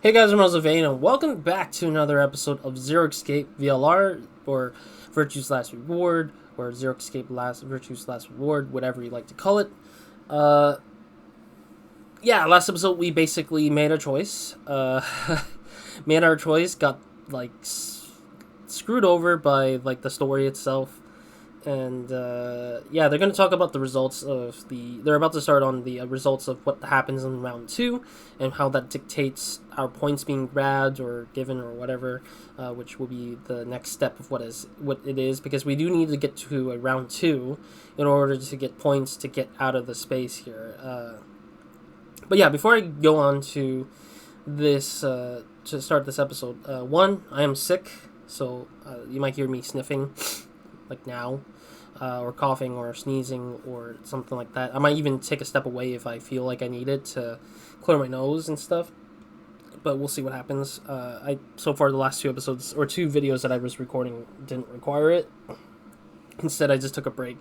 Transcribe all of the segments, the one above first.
Hey guys, I'm RozaldVane, and welcome back to another episode of Zero Escape VLR, or Virtue's Last Reward, or Zero Escape Virtue's Last Reward, whatever you like to call it. Yeah, last episode we basically made a choice. Made our choice, got like screwed over by like the story itself. And yeah, they're going to talk about the results of they're about to start on the results of what happens in round 2 and how that dictates our points being grabbed or given or whatever, which will be the next step of what it is, because we do need to get to a round 2 in order to get points to get out of the space here. But yeah, before I go on to this to start this episode, one, I am sick, so you might hear me sniffing like now, or coughing or sneezing or something like that. I might even take a step away if I feel like I need it to clear my nose and stuff, but we'll see what happens. So far the last 2 episodes, or 2 videos that I was recording, didn't require it. Instead I just took a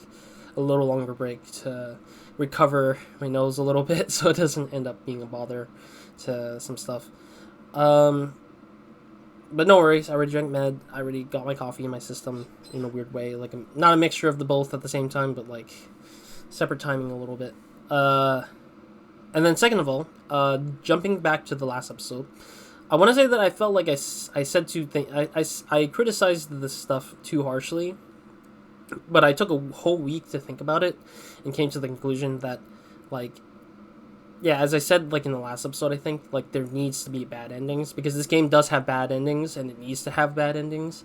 little longer break to recover my nose a little bit so it doesn't end up being a bother to some stuff. But no worries, I already drank med, I already got my coffee in my system in a weird way, like not a mixture of the both at the same time, but like separate timing a little bit. And then second of all, jumping back to the last episode, I want to say that I felt like I said two things, I criticized this stuff too harshly, but I took a whole week to think about it and came to the conclusion that, like, yeah, as I said, like in the last episode, I think, like, there needs to be bad endings, because this game does have bad endings, and it needs to have bad endings.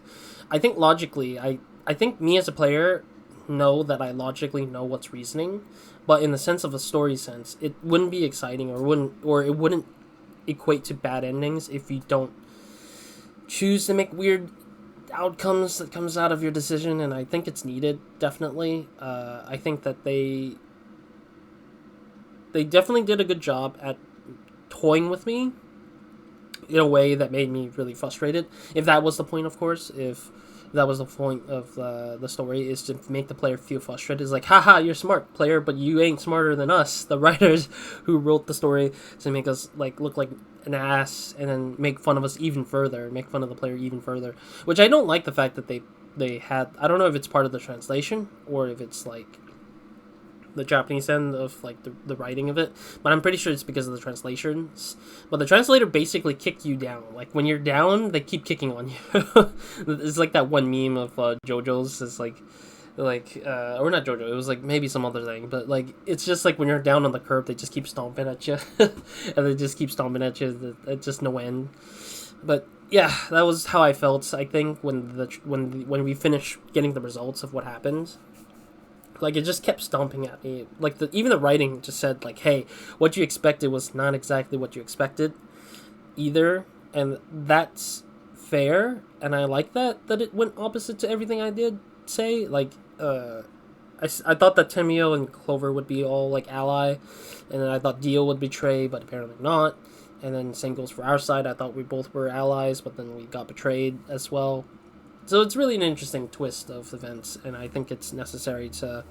I think logically, I think me as a player know that I logically know what's reasoning, but in the sense of a story sense, it wouldn't be exciting, or it wouldn't equate to bad endings if you don't choose to make weird outcomes that comes out of your decision, and I think it's needed, definitely. I think that they definitely did a good job at toying with me in a way that made me really frustrated. If that was the point, of course. If that was the point of the story, is to make the player feel frustrated. It's like, haha, you're smart, player, but you ain't smarter than us, the writers who wrote the story, to make us like look like an ass and then make fun of us even further, make fun of the player even further. Which I don't like the fact that they had, I don't know if it's part of the translation or if it's like the Japanese end of like the writing of it, but I'm pretty sure it's because of the translations. But the translator basically kicked you down. Like when you're down, they keep kicking on you. It's like that one meme of JoJo's. It's like or not JoJo. It was like maybe some other thing, but like it's just like when you're down on the curb, they just keep stomping at you, and they just keep stomping at you. It's just no end. But yeah, that was how I felt. I think when we finished getting the results of what happened. Like, it just kept stomping at me. Like, even the writing just said, like, hey, what you expected was not exactly what you expected either. And that's fair. And I like that it went opposite to everything I did say. Like, I thought that Temio and Clover would be all, like, ally. And then I thought Dio would betray, but apparently not. And then same goes for our side. I thought we both were allies, but then we got betrayed as well. So it's really an interesting twist of events, and I think it's necessary to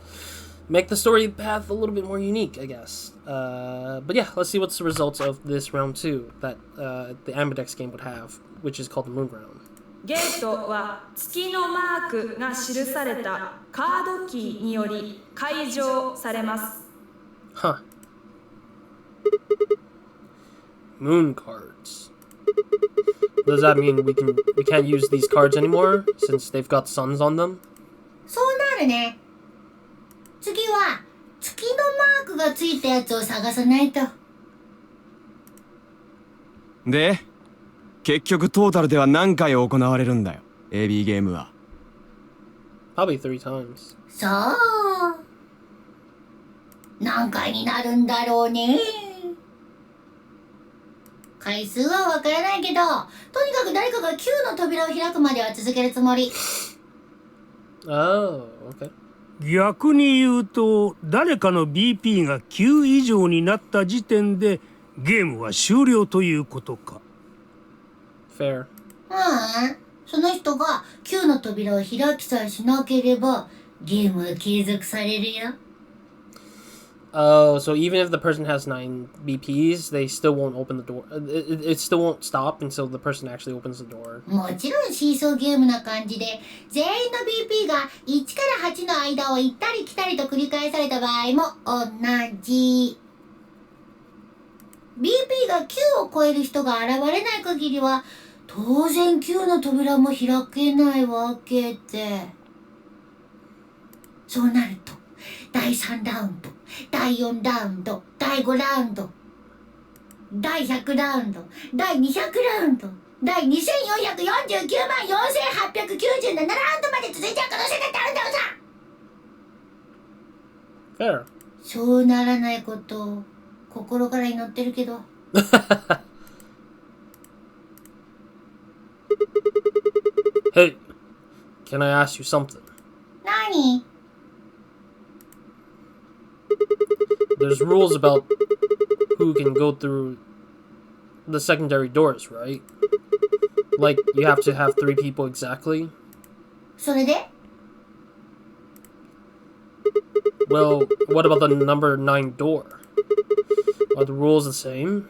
make the story path a little bit more unique, I guess. But yeah, let's see what's the results of this round 2 that the Ambidex game would have, which is called the Moon Round. ゲートは月のマークが記されたカードキーにより解錠されます。Huh. Moon cards. Does that mean we can't use these cards anymore since they've got suns on them? そうなるね。次は月のマークがついたやつを探さないと。で、結局トータルでは何回行われるんだよ、AB ゲームは。Probably 3 times. そう。何回になるんだろうね。回数はわからないけど、とにかく誰かが9の扉を開くまでは続けるつもり。Oh, okay. 逆に言うと、誰かの BP が9以上になった時点でゲームは終了ということか。Fair. その人が9の扉を開きさえしなければ、ゲームは継続されるよ。Oh, so even if the person has 9 BPs, they still won't open the door. It still won't stop until the person actually opens the door. もちろんシーソーゲームな感じで、全員の BP が1から8の間を行ったり来たりと繰り返された場合も同じ。BP が9を超える人が現れない限りは、当然9の扉も開けないわけで。そうなると、第3ラウンド、第4ラウンド、第5ラウンド、第100ラウンド、第200ラウンド、第2449万4897ラウンドまで続いちゃう可能性だってあるんだよさ。 Fair. そうならないことを心から祈ってるけど。Hey, can I ask you something? 何？ There's rules about who can go through the secondary doors, right? Like, you have to have 3 people exactly. それで？ Well, what about the number 9 door? Are the rules the same?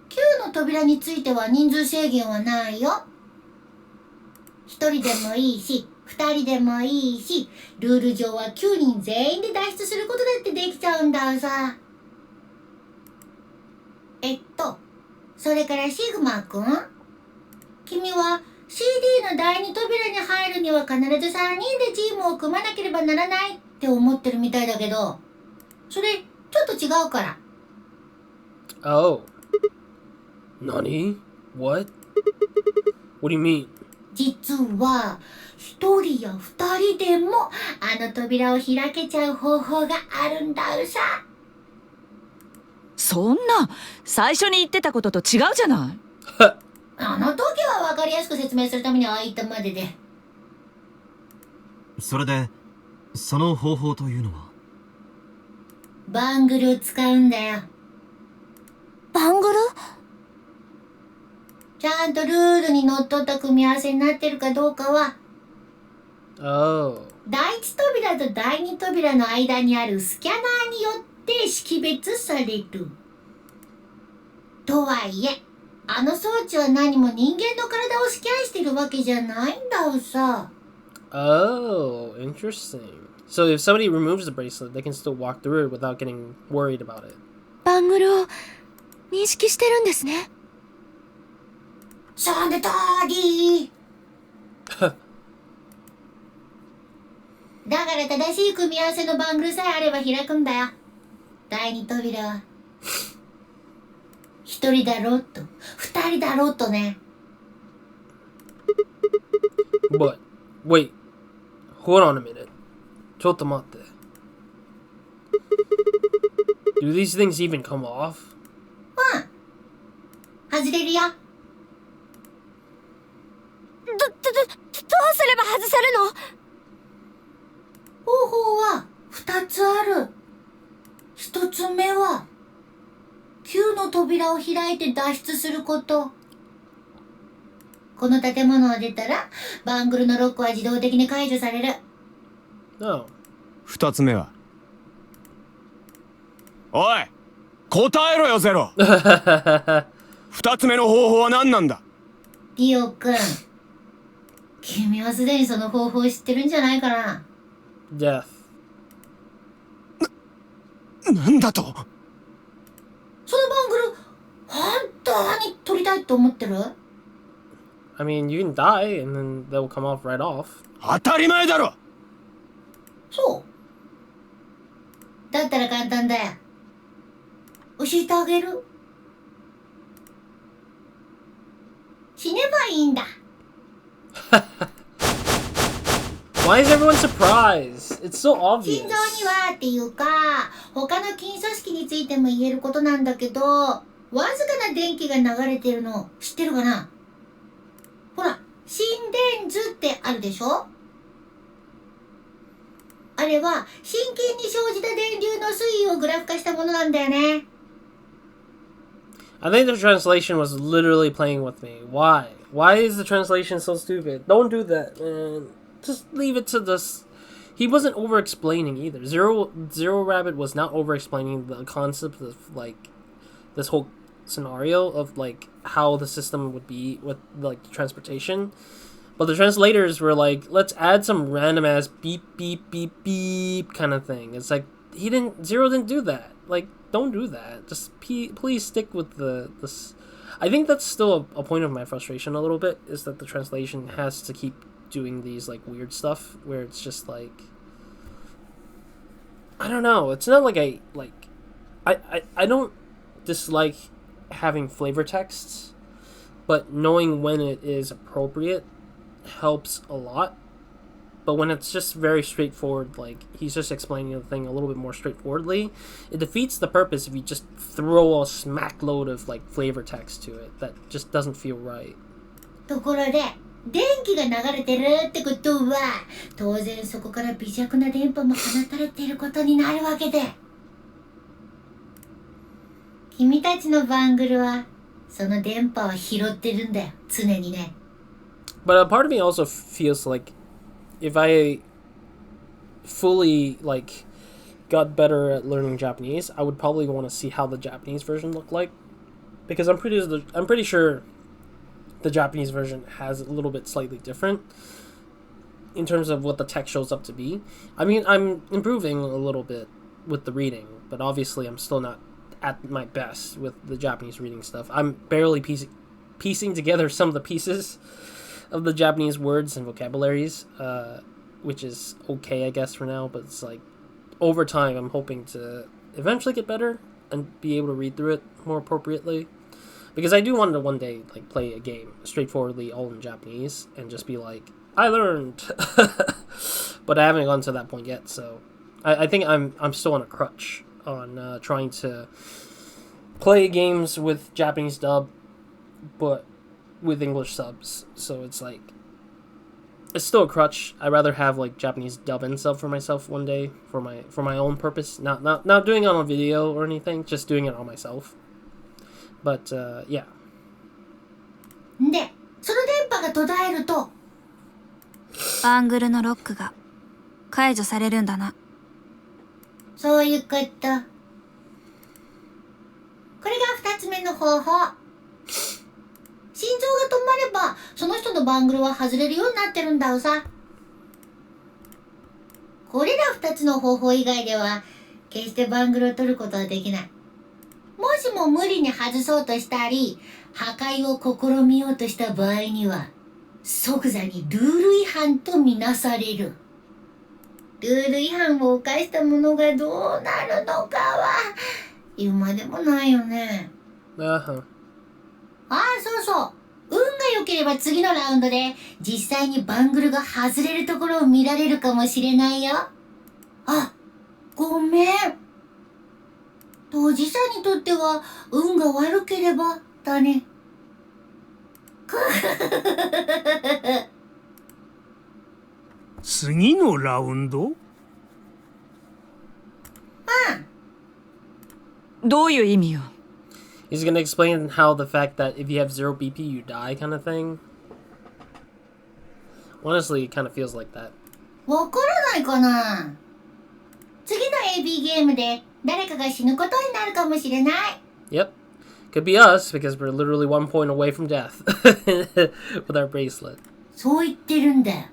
9の扉については人数制限はないよ。1人でもいいし、2人でもいいし、ルール上は9人全員で脱出することだってできちゃうんださ。それからシグマくん、君は CD の第2扉に入るには必ず3人でチームを組まなければならないって思ってるみたいだけど、それちょっと違うから。Oh. Nani? What? What do you mean? 実は1人や2人でもあの扉を開けちゃう方法があるんださ。そんな、最初に言ってたことと違うじゃない。あの時は分かりやすく説明するためにああ言ったまでで。それで、その方法というのは？バングルを使うんだよ。バングル？ちゃんとルールにのっとった組み合わせになってるかどうかは、 Oh. 第一扉と第二扉の間にあるスキャナーによって識別される。とはいえ、あの装置は何も人間の体をスキャンしてるわけじゃないんださ。Oh, interesting. So if somebody removes the bracelet, they can still walk through it without getting worried about it. バングルを認識してるんですね。その通り。だから正しい組み合わせのバングルさえあれば開くんだよ。第二扉は。一人だろうと、二人だろうとね。But, wait. Hold on a minute. ちょっと待って。Do these things even come off? 外れるよ。どうすれば外せるの？方法は2つある。1つ目は9の扉を開いて脱出すること。この建物を出たらバングルのロックは自動的に解除される。 No. 2つ目は？おい、答えろよゼロ。2つ目の方法は何なんだ？リオくん、君はすでにその方法を知ってるんじゃないかな。 Death. なんだと？そのバングル本当に取りたいと思ってる？ I mean, you can die and then they'll come off right off. 当たり前だろ。そう。だったら簡単だよ。教えてあげる。死ねばいいんだ。Why is everyone surprised? It's so obvious. 心臓にはっていうか、他の筋組織についても言えることなんだけど、わずかな電気が流れてるの知ってるかな？ほら、心電図ってあるでしょ？あれは心筋に生じた電流の推移をグラフ化したものなんだよね。I think the translation was literally playing with me. Why? Why is the translation so stupid? Don't do that, man. Just leave it to this. he wasn't over explaining either. Zero Rabbit was not over explaining the concept of like this whole scenario of like how the system would be with like transportation. But the translators were like, let's add some random ass beep beep beep beep kind of thing. It's like Zero didn't do that. Like, don't do that. Just please stick with this. I think that's still a point of my frustration a little bit, is that the translation has to keep doing these like weird stuff where it's just like, I don't know. It's not like I don't dislike having flavor texts, but knowing when it is appropriate helps a lot. But when it's just very straightforward, like he's just explaining the thing a little bit more straightforwardly, it defeats the purpose if you just throw a smack load of like flavor text to it. That just doesn't feel right. ところで、電気が流れてるってことは、当然そこから微弱な電波も放たれていることになるわけで。君たちのバングルは、その電波を拾ってるんだよ、常にね。But a part of me also feels like if I fully like got better at learning Japanese, I would probably want to see how the Japanese version looked like, because I'm pretty sure the Japanese version has a little bit slightly different in terms of what the text shows up to be. I mean, I'm improving a little bit with the reading, but obviously I'm still not at my best with the Japanese reading stuff. I'm barely piecing together some of the pieces of the Japanese words and vocabularies, which is okay, I guess, for now, but it's like, over time, I'm hoping to eventually get better and be able to read through it more appropriately. Because I do want to one day like play a game straightforwardly all in Japanese and just be like, I learned. But I haven't gotten to that point yet, so I think I'm still on a crutch on trying to play games with Japanese dub, but with English subs. So it's like, it's still a crutch. I'd rather have like Japanese dub and sub for myself one day for my own purpose. Not doing it on a video or anything, just doing it on myself. But yeah. で、その電波が途絶えると、バングルのロックが解除されるんだな。そういうこと。これが2つ目の方法。心臓が止まれば、その人のバングルは外れるようになってるんだよさ。これら2つの方法以外では、決してバングルを取ることはできない。もしも無理に外そうとしたり、破壊を試みようとした場合には、即座にルール違反とみなされる。ルール違反を犯した者がどうなるのかは、言うまでもないよね。Uh-huh. ああ、そうそう。運が良ければ次のラウンドで実際にバングルが外れるところを見られるかもしれないよ。あ、ごめん。当事者にとっては運が悪ければだね。次のラウンド？どういう意味よ。He's gonna explain how the fact that if you have 0 BP you die kind of thing. Honestly, it kind of feels like that. わからないかな。次の AB ゲームで誰かが死ぬことになるかもしれない。Yep. Could be us, because we're literally 1 point away from death with our bracelet. そう言ってるんだよ。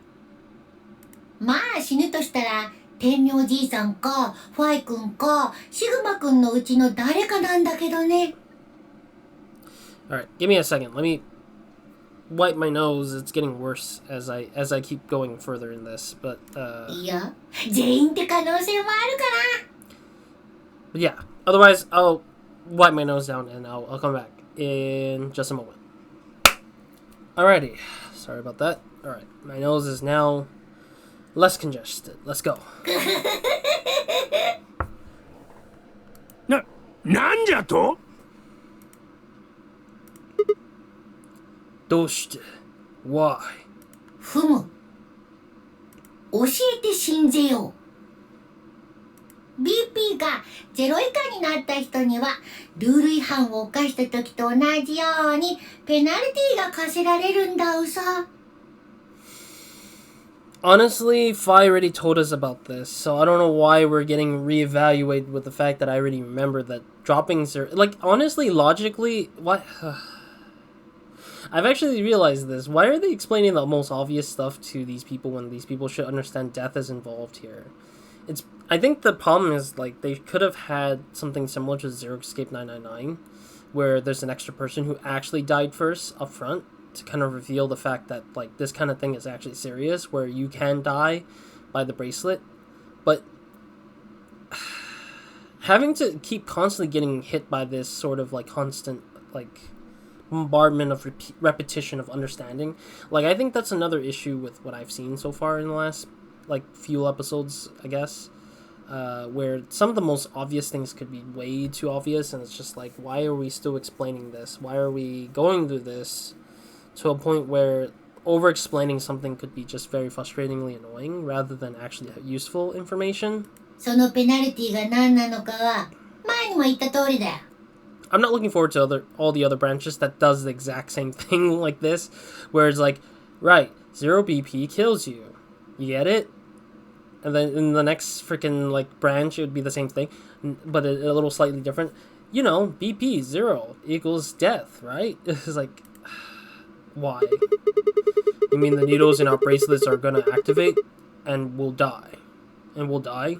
まあ死ぬとしたら、天明じいさんか、ファイ君か、シグマ君のうちの誰かなんだけどね。Alright, give me a second. Let me wipe my nose. It's getting worse as I keep going further in this. But, いや、全員って可能性もあるかbut な。yeah. Otherwise, I'll wipe my nose down and I'll come back in just a moment. Alrighty. Sorry about that. Alright, my nose is now less congested. Let's go. なんじゃと？どうして? Why? ふむ。教えて信ぜよう。BP が0以下になった人には、ルール違反を犯した時と同じように、ペナルティが課せられるんだうさ。Honestly, Fi already told us about this, so I don't know why we're getting reevaluated with the fact that I already remember that dropping zero. Like, honestly, logically, what? I've actually realized this. Why are they explaining the most obvious stuff to these people when these people should understand death is involved here? I think the problem is, like, they could have had something similar to Zero Escape 999, where there's an extra person who actually died first up front, to kind of reveal the fact that, like, this kind of thing is actually serious, where you can die by the bracelet. But having to keep constantly getting hit by this sort of, like, constant, like, bombardment of repetition of understanding, like, I think that's another issue with what I've seen so far in the last, like, few episodes, I guess, where some of the most obvious things could be way too obvious, and it's just like, why are we still explaining this? Why are we going through this? To a point where over-explaining something could be just very frustratingly annoying rather than actually useful information. そのペナルティが何なのかは前にも言った通りだよ。I'm not looking forward to all the other branches that does the exact same thing like this, where it's like, right, 0 BP kills you. You get it? And then in the next freaking, like, branch, it would be the same thing, but a little slightly different. You know, BP 0 equals death, right? It's like, why? You mean the needles in our bracelets are gonna activate and we'll die? And we'll die?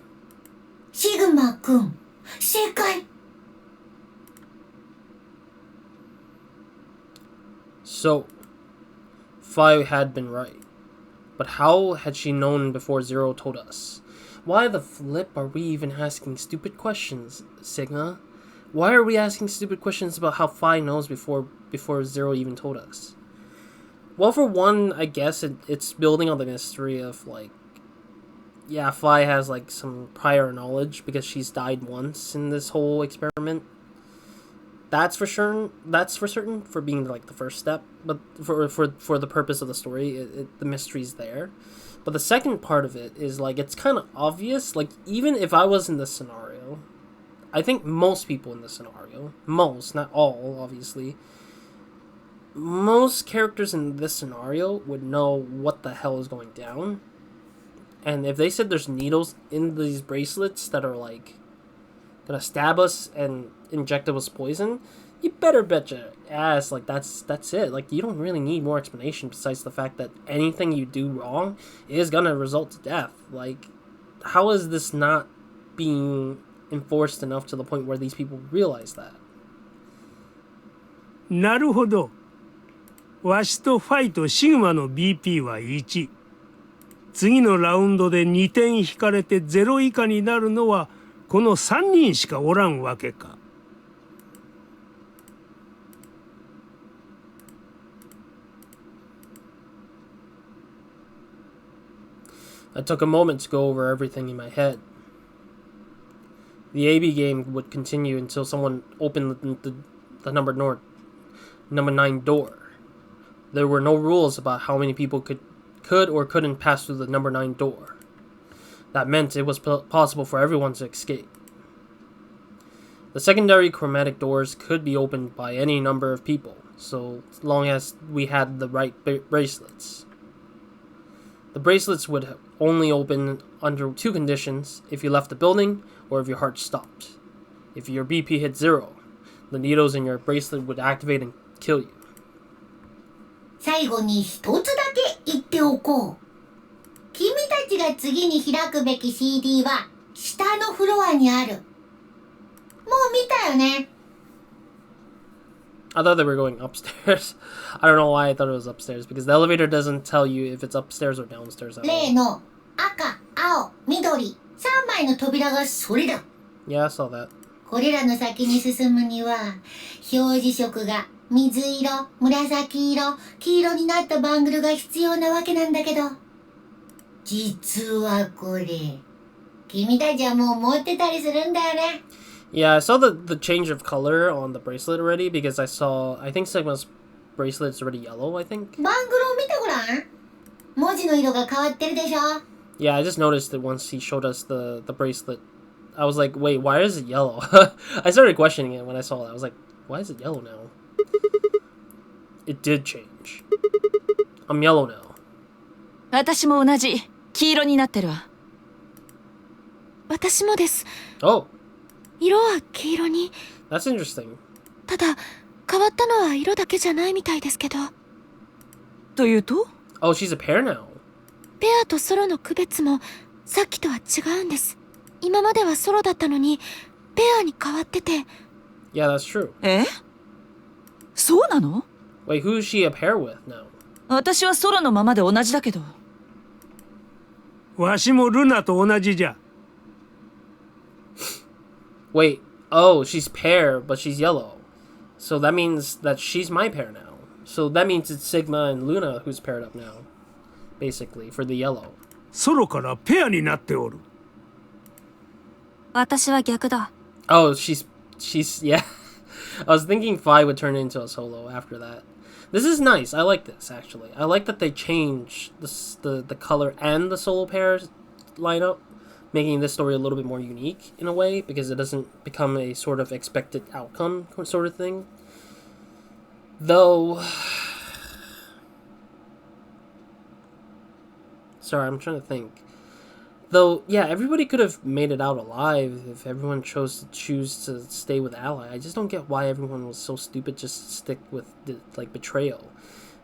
シグマくん、正解。So, Fi had been right. But how had she known before Zero told us? Why the flip are we even asking stupid questions, Sigma? Why are we asking stupid questions about how Fi knows before Zero even told us? Well, for one, I guess it's building on the mystery of, like, yeah, Fi has, like, some prior knowledge because she's died once in this whole experiment. That's for certain for being, like, the first step, but for the purpose of the story, the mystery's there. But the second part of it is, like, it's kind of obvious. Like, even if I was in this scenario, I think most people in this scenario, most, not all, obviously, most characters in this scenario would know what the hell is going down. And if they said there's needles in these bracelets that are, like, gonna stab us and inject us with poison, you better bet your ass, like, that's it. Like, you don't really need more explanation besides the fact that anything you do wrong is gonna result to death. Like, how is this not being enforced enough to the point where these people realize that? なるほど。わしとファイとシグマの BP は1。次のラウンドで2点引かれて0以下になるのはこの3人しかおらんわけか。I took a moment to go over everything in my head. The AB game would continue until someone opened the number 9 door. There were no rules about how many people could or couldn't pass through the number 9 door. That meant it was possible for everyone to escape. The secondary chromatic doors could be opened by any number of people, so long as we had the right bracelets. The bracelets would only open under 2 conditions: if you left the building or if your heart stopped. If your BP hit 0, the needles in your bracelet would activate and kill you. 最後に一つだけ言っておこう。君たちが次に開くべき CD は下のフロアにある。もう見たよね。I thought they were going upstairs. I don't know why I thought it was upstairs, because the elevator doesn't tell you if it's upstairs or downstairs at all. 例の赤、青、緑、3枚の扉がそれだ。Yeah, I saw that. これらの先に進むには表示色が水色、紫色、黄色になったバングルが必要なわけなんだけど、実はこれ君たちはもう持ってたりするんだよね。Yeah, I saw the change of color on the bracelet already, because I think Sigma's bracelet's already yellow, I think. バングルを見てごらん。文字の色が変わってるでしょ。Yeah, I just noticed it once he showed us the bracelet. I was like, wait, why is it yellow? I started questioning it when I saw that. I was like, why is it yellow now? It did change. I'm yellow now. 私も同じ黄色になってるわ。私もです。 Oh, 色は黄色に。 that's interesting. ただ変わったのは色だけじゃないみたいですけど。というと？ Oh, she's a pair now. ペアとソロの区別もさっきとは違うんです。今まではソロだったのにペアに変わってて。 Yeah, that's true. え？そうなの？ Wait, who is she a pair with now? 私はソロのままで同じだけど。わしもルナと同じじゃ。Wait, oh, she's pair, but she's yellow. So that means that she's my pair now. So that means it's Sigma and Luna who's paired up now. Basically, for the yellow. ソロからペアになっておる。私は逆だ。 Oh, she's, yeah. I was thinking Phi would turn into a solo after that. This is nice. I like this, actually. I like that they changed the color and the solo pairs lineup, making this story a little bit more unique in a way, because it doesn't become a sort of expected outcome sort of thing. Though... Sorry, I'm trying to think. Though, yeah, everybody could have made it out alive if everyone chose to stay with Ally. I just don't get why everyone was so stupid just to stick with like betrayal.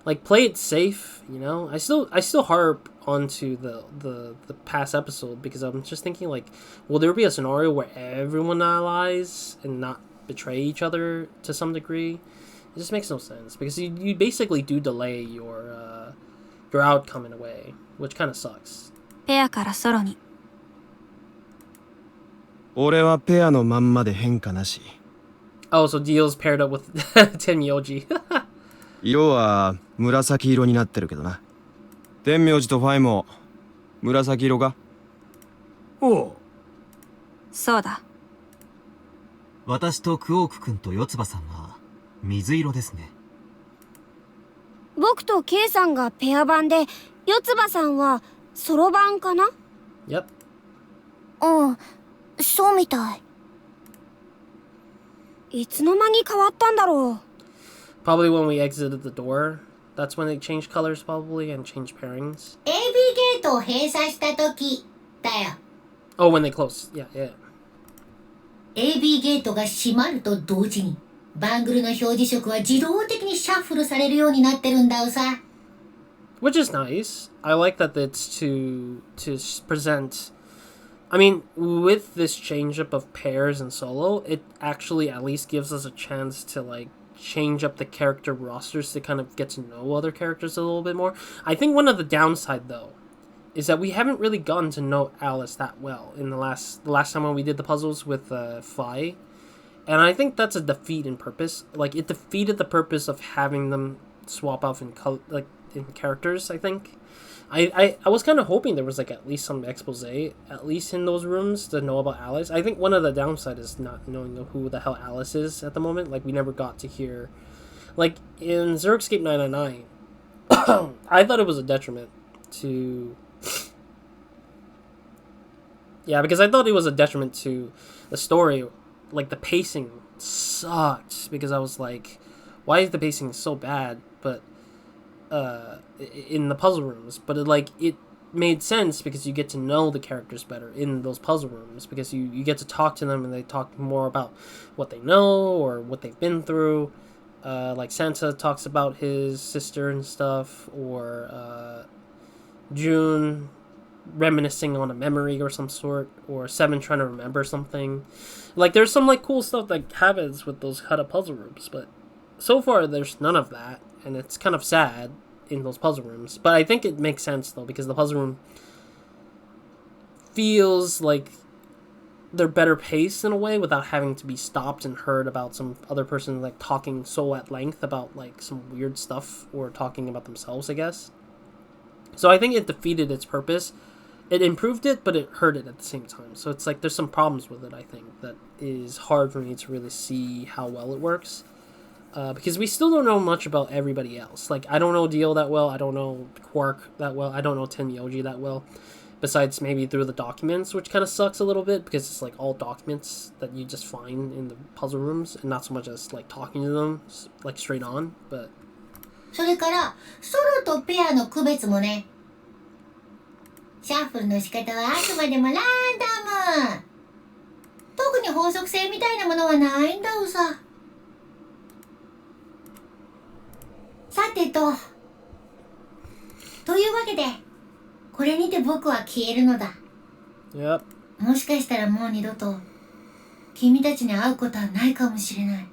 Like, play it safe, you know? I still harp onto the past episode because I'm just thinking, like, will there be a scenario where everyone allies and not betray each other to some degree? It just makes no sense because you basically do delay your outcome in a way, which kind of sucks. ペアからソロに。俺はペアのまんまで変化なし。 Oh, so Deal's paired up with Tenmyoji. 色は紫色になってるけどな。天明寺とファイも紫色か？おう。そうだ。私とクオーク君と四葉さんは水色ですね。僕と K さんがペア版で四葉さんはソロ版かな？ Yep. うん、そうみたい。いつの間に変わったんだろう。 Probably when we exited the door. That's when they changed colors probably and changed pairings. AB ゲートを閉鎖した時だよ。 Oh, when they closed. Yeah, yeah. AB ゲートが閉まると同時にバングルの表示色は自動的にシャッフルされるようになってるんだよさ。 Which is nice. I like that it's to present... I mean, with this change up of pairs and solo, it actually at least gives us a chance to, like, change up the character rosters to kind of get to know other characters a little bit more. I think one of the downside, though, is that we haven't really gotten to know Alice that well in the last time when we did the puzzles with Phi. And I think that's a defeat in purpose. Like, it defeated the purpose of having them swap off in in characters, I think. I was kind of hoping there was, like, at least some expose, at least in those rooms, to know about Alice. I think one of the downsides is not knowing who the hell Alice is at the moment. Like, we never got to hear... Like, in Zergscape 999, I thought it was a detriment to... Yeah, because I thought it was a detriment to the story. Like, the pacing sucked, because I was like, why is the pacing so bad? But... in the puzzle rooms, but it made sense because you get to know the characters better in those puzzle rooms, because you get to talk to them and they talk more about what they know or what they've been through. Like Santa talks about his sister and stuff, or June reminiscing on a memory or some sort, or Seven trying to remember something. Like, there's some like cool stuff that happens with those kind of puzzle rooms, but so far there's none of that. And it's kind of sad in those puzzle rooms. But I think it makes sense, though, because the puzzle room feels like they're better paced in a way without having to be stopped and heard about some other person, like, talking so at length about, like, some weird stuff or talking about themselves, I guess. So I think it defeated its purpose. It improved it, but it hurt it at the same time. So it's like there's some problems with it, I think, that is hard for me to really see how well it works. Because we still don't know much about everybody else. Like, I don't know Dio that well. I don't know Quark that well. I don't know Tenmyoji that well. Besides maybe through the documents, which kind of sucks a little bit, because it's like all documents that you just find in the puzzle rooms, and not so much as like talking to them, like straight on, but... それから、ソロとペアの区別もね。シャッフルの仕方はあくまでもランダム。特に法則性みたいなものはないんだうさ。さてと。というわけで、これにて僕は消えるのだ。Yep. もしかしたらもう二度と、君たちに会うことはないかもしれない。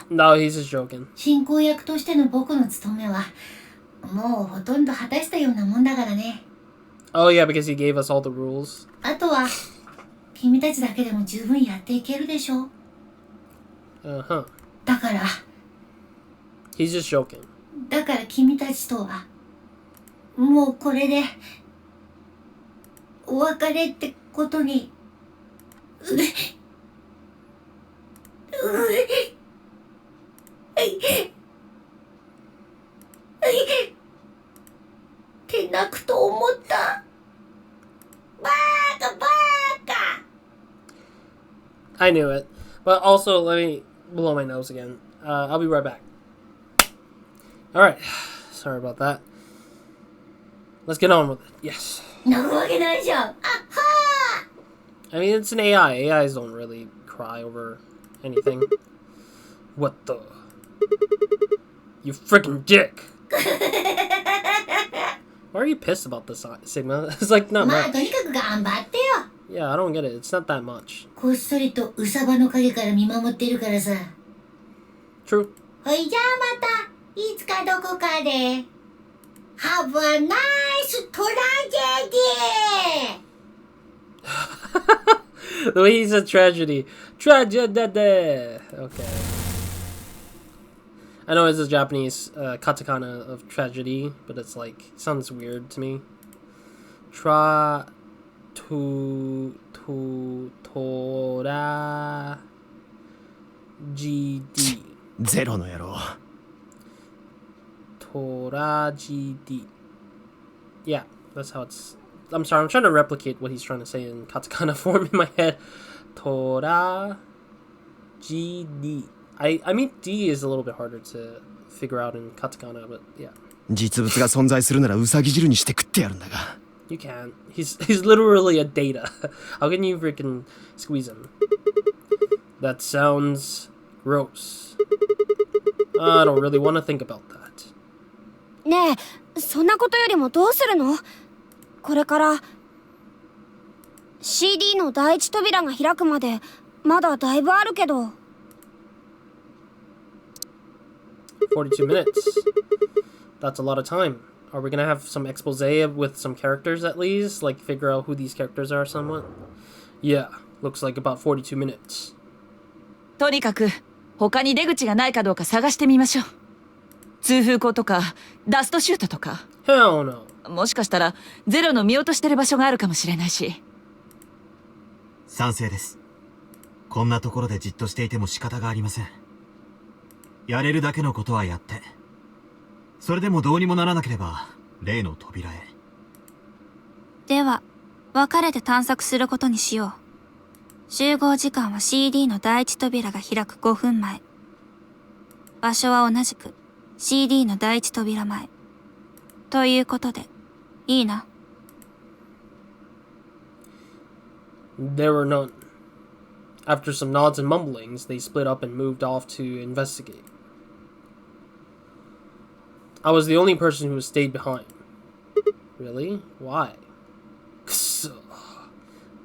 No, he's just joking. 進行役としての僕の務めは、もうほとんど果たしたようなもんだからね。Oh yeah, because he gave us all the rules. あとは、君たちだけでも十分やっていけるでしょ。Uh-huh. だから、He's just joking. だから君たちとは、もうこれで、お別れってことに、って泣くと思った。バーカ。I knew it. But also, let me blow my nose again. I'll be right back. Alright. Sorry about that. Let's get on with it. Yes. 泣くわけないじゃん。あっはー I mean, it's an AI. AIs don't really cry over anything. What the? You freaking dick! Why are you pissed about this, Sigma? It's like not まあ much. とにかく頑張ってよ。 Yeah, I don't get it. It's not that much. こっそりとウサバの陰から見守ってるからさ。 True. ほいじゃあまたいつかどこかで。Have a nice tragedy! The way he said tragedy. Tragedy! Okay. I know it's a Japanese katakana of tragedy, but it's like, sounds weird to me. Tora, GD. ゼロの野郎。 Toragidi. Yeah, that's how it's. I'm sorry, I'm trying to replicate what he's trying to say in katakana form in my head. Toragidi. I mean, D is a little bit harder to figure out in katakana, but yeah. 実物が存在するならウサギ汁にして食ってやるんだが。 You can't. He's literally a data. How can you freaking squeeze him? That sounds gross. I don't really want to think about that. ねえ、そんなことよりもどうするの？これから CD の第一扉が開くまでまだだいぶあるけど。 42 minutes. That's a lot of time. Are we gonna have some expose with some characters at least? Like figure out who these characters are somewhat? Yeah, looks like about 42 minutes. とにかく他に出口がないかどうか探してみましょう。通風口とかダストシュートとか。 Hell no. もしかしたらゼロの見落としてる場所があるかもしれないし。賛成です。こんなところでじっとしていても仕方がありません。やれるだけのことはやって、それでもどうにもならなければ例の扉へ。では、別れて探索することにしよう。集合時間は CD の第一扉が開く5分前。場所は同じく CD の第一扉前。ということで、いいな。There were none. After some nods and mumblings, they split up and moved off to investigate. I was the only person who stayed behind. Really? Why?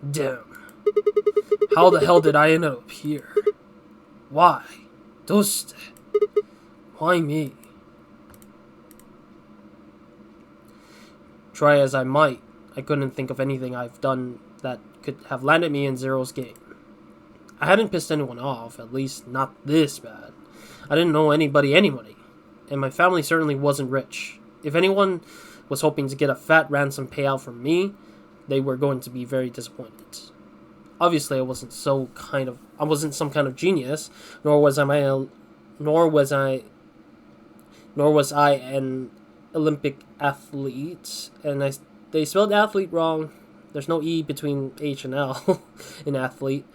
Damn. How the hell did I end up here? Why? Doste? Why me? Try as I might, I couldn't think of anything I've done that could have landed me in Zero's game. I hadn't pissed anyone off, at least not this bad. I didn't know anybody, and my family certainly wasn't rich. If anyone was hoping to get a fat ransom payout from me, they were going to be very disappointed. Obviously, I wasn't some kind of genius, nor was I an Olympic athlete, and they spelled athlete wrong. There's no E between H and L in athlete.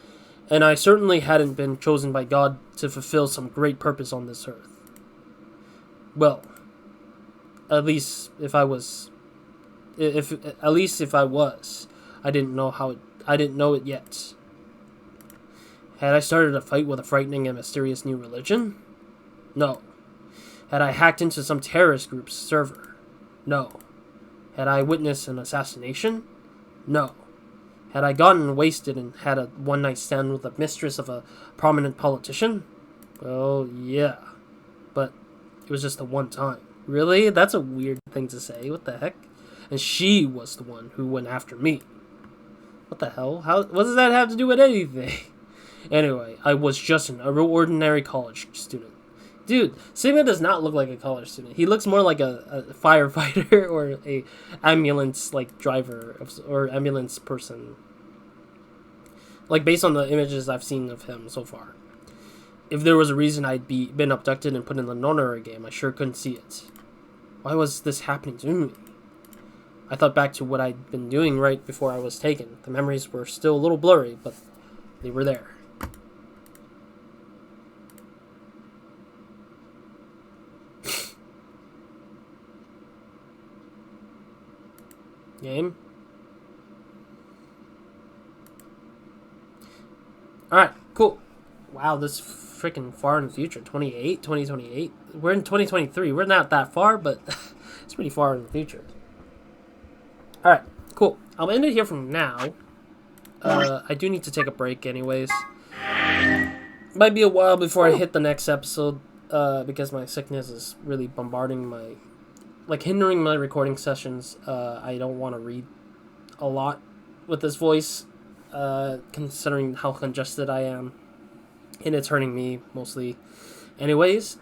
And I certainly hadn't been chosen by God to fulfill some great purpose on this earth. Well, at least if I was If at least if I was, I didn't know it yet. Had I started a fight with a frightening and mysterious new religion? No. Had I hacked into some terrorist group's server? No. Had I witnessed an assassination? No. Had I gotten wasted and had a one-night stand with the mistress of a prominent politician? Well, yeah. But it was just the one time. Really? That's a weird thing to say. What the heck? And she was the one who went after me. What the hell? What does that have to do with anything? Anyway, I was just an ordinary college student. Dude, Sigma does not look like a college student. He looks more like a firefighter or a ambulance like driver or ambulance person. Like based on the images I've seen of him so far. If there was a reason I'd been abducted and put in the non-horror game, I sure couldn't see it. Why was this happening to me? I thought back to what I'd been doing right before I was taken. The memories were still a little blurry, but they were there. Game. Alright, cool. Wow, this is freaking far in the future. 2028? We're in 2023. We're not that far, but it's pretty far in the future. Alright, cool. I'll end it here from now. I do need to take a break anyways. Might be a while before I hit the next episode, because my sickness is really bombarding my... like, hindering my recording sessions. I don't want to read a lot with this voice, considering how congested I am. And it's hurting me, mostly. Anyways,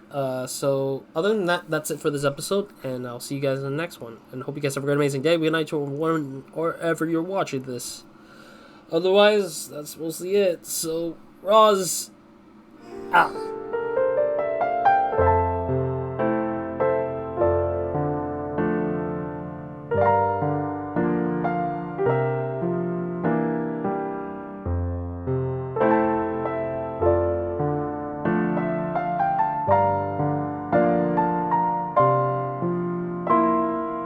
so, other than that, that's it for this episode, and I'll see you guys in the next one. And hope you guys have a great, amazing day, good night to everyone, or wherever you're watching this. Otherwise, that's mostly it. So, Roz, out.